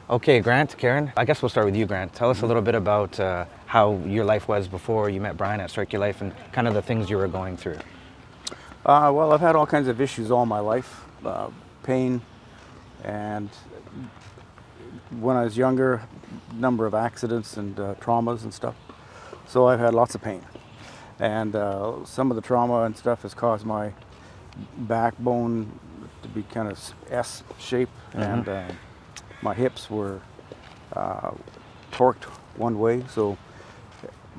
Okay, Grant, Karen, I guess we'll start with you, Grant. Tell us a little bit about how your life was before you met Brian at Circulife and kind of the things you were going through. Well, I've had all kinds of issues all my life, pain, and when I was younger, number of accidents and traumas and stuff. So I've had lots of pain, and some of the trauma and stuff has caused my backbone to be kind of S shape, and my hips were torqued one way, so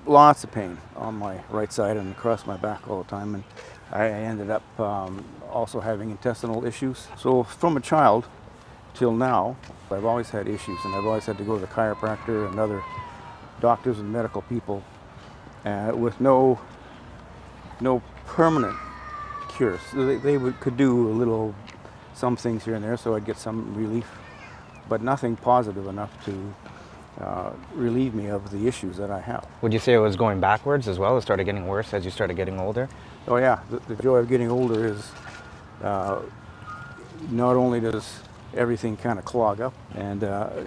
lots of pain on my right side and across my back all the time. And I ended up also having intestinal issues. So from a child till now, I've always had issues, and I've always had to go to the chiropractor and other doctors and medical people with no permanent cures. So they could do some things here and there, so I'd get some relief, but nothing positive enough to relieve me of the issues that I have. Would you say it was going backwards as well? It started getting worse as you started getting older? Oh yeah, the joy of getting older is not only does everything kind of clog up and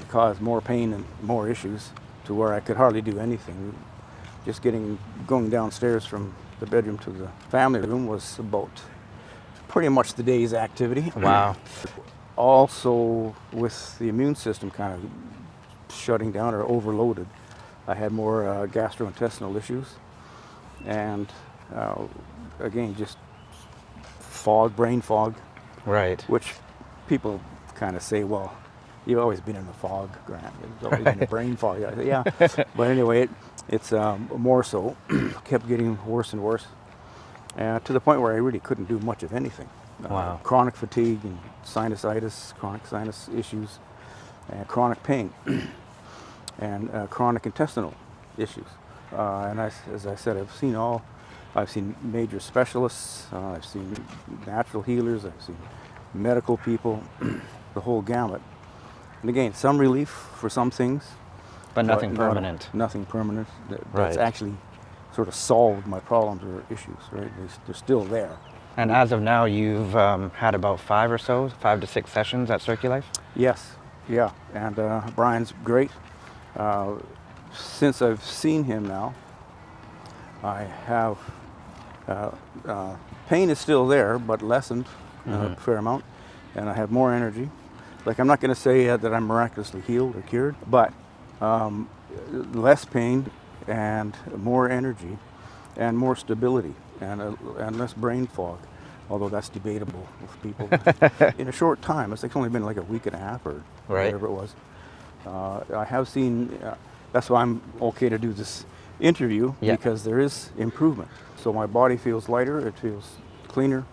cause more pain and more issues to where I could hardly do anything. Just going downstairs from the bedroom to the family room was about pretty much the day's activity. Wow. Also, with the immune system kind of shutting down or overloaded, I had more gastrointestinal issues, and again, just brain fog. Right. Which people kind of say, well, you've always been in a fog, Grant. You've always been in a brain fog. I say, yeah. But anyway, it's more so. Kept getting worse and worse, to the point where I really couldn't do much of anything. Wow. Chronic fatigue and sinusitis, chronic sinus issues, chronic pain, and chronic intestinal issues. And as I said, I've seen major specialists, I've seen natural healers, I've seen medical people, the whole gamut. And again, some relief for some things. But nothing permanent. Nothing permanent that's Right. actually sort of solved my problems or issues, right? They're still there. And as of now, you've had about 5 to 6 sessions at Circulife? Yes, yeah, and Brian's great. Since I've seen him now, I have, pain is still there, but lessened a fair amount, and I have more energy. Like, I'm not going to say that I'm miraculously healed or cured, but less pain and more energy and more stability and less brain fog, although that's debatable with people. In a short time, it's only been like a week and a half or whatever it was. I have seen, that's why I'm okay to do this interview, because there is improvement. So my body feels lighter, it feels cleaner,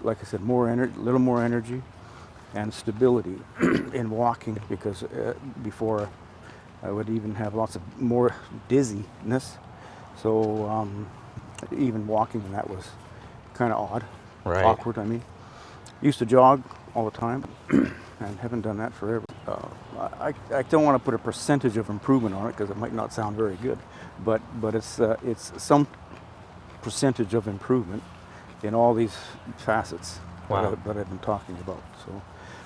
like I said, little more energy and stability in walking, because before I would even have lots of more dizziness. So even walking, that was kind of odd, awkward. I mean, used to jog all the time, and haven't done that forever. I don't want to put a percentage of improvement on it because it might not sound very good, but it's some percentage of improvement in all these facets that I've been talking about.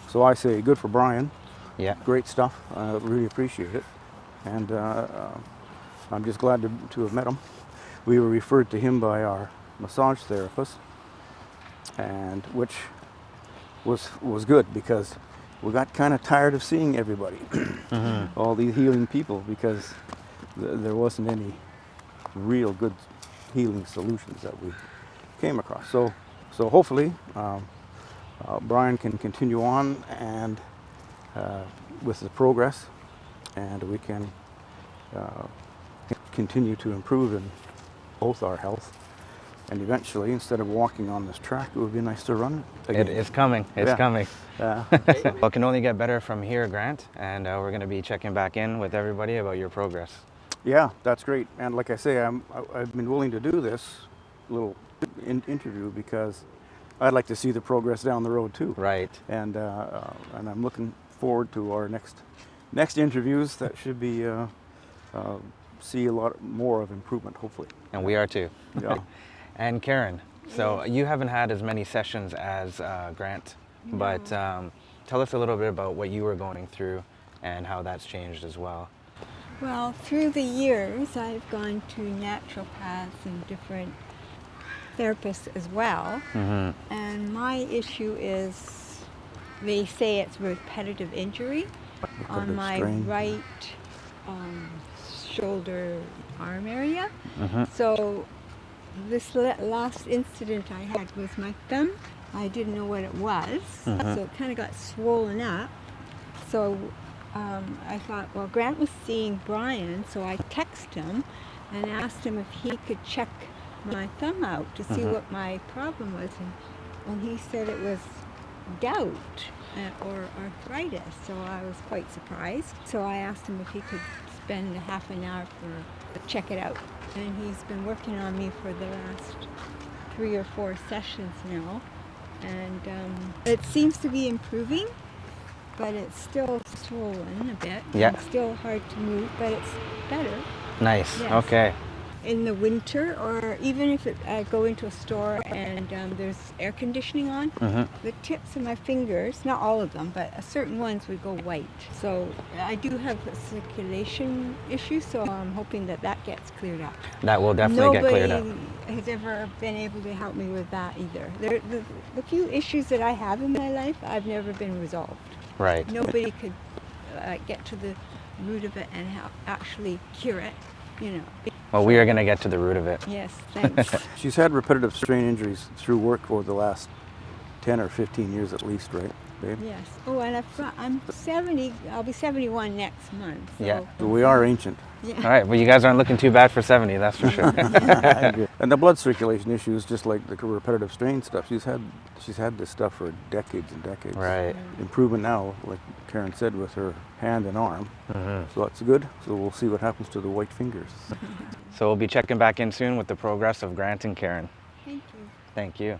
So I say good for Brian. Yeah. Great stuff. I really appreciate it, and I'm just glad to have met him. We were referred to him by our massage therapist, and which was good, because we got kind of tired of seeing everybody, all these healing people, because there wasn't any real good healing solutions that we came across. So hopefully Brian can continue on and with the progress, and we can continue to improve in both our health. And eventually, instead of walking on this track, it would be nice to run it again. It's coming. It's coming. Well, it can only get better from here, Grant, and we're going to be checking back in with everybody about your progress. yeah, that's great. And like I say, I've been willing to do this little interview because I'd like to see the progress down the road too. Right. And I'm looking forward to our next interviews that should be see a lot more of improvement, hopefully. And we are too. Yeah. And Karen, so you haven't had as many sessions as Grant, but tell us a little bit about what you were going through and how that's changed as well. Well, through the years, I've gone to naturopaths and different therapists as well. And my issue is, they say it's repetitive injury on Repetitive my strain. right shoulder arm area. So this last incident I had with my thumb, I didn't know what it was, so it kind of got swollen up. So I thought, well, Grant was seeing Brian, so I texted him and asked him if he could check my thumb out to see what my problem was. And he said it was gout or arthritis, so I was quite surprised. So I asked him if he could spend a half an hour to check it out. And he's been working on me for the last 3 or 4 sessions now. And it seems to be improving, but it's still swollen a bit. Yeah. It's still hard to move, but it's better. Nice. Yes. Okay. In the winter, or even if I go into a store and there's air conditioning on, the tips of my fingers, not all of them, but certain ones would go white. So I do have a circulation issue, so I'm hoping that that gets cleared up. That will definitely get cleared up. Nobody has ever been able to help me with that either. The few issues that I have in my life, I've never been resolved. Right. Nobody could get to the root of it and actually cure it, you know. Well, we are going to get to the root of it. Yes, thanks. She's had repetitive strain injuries through work over the last 10 or 15 years at least, right, babe? Yes. Oh, and I'm 70. I'll be 71 next month. So. Yeah. So we are ancient. Yeah. All right. Well, you guys aren't looking too bad for 70, that's for sure. I agree. And the blood circulation issue is just like the repetitive strain stuff. She's had this stuff for decades and decades. Right. Improvement now, like Karen said, with her hand and arm. So that's good. So we'll see what happens to the white fingers. So we'll be checking back in soon with the progress of Grant and Karen. Thank you. Thank you.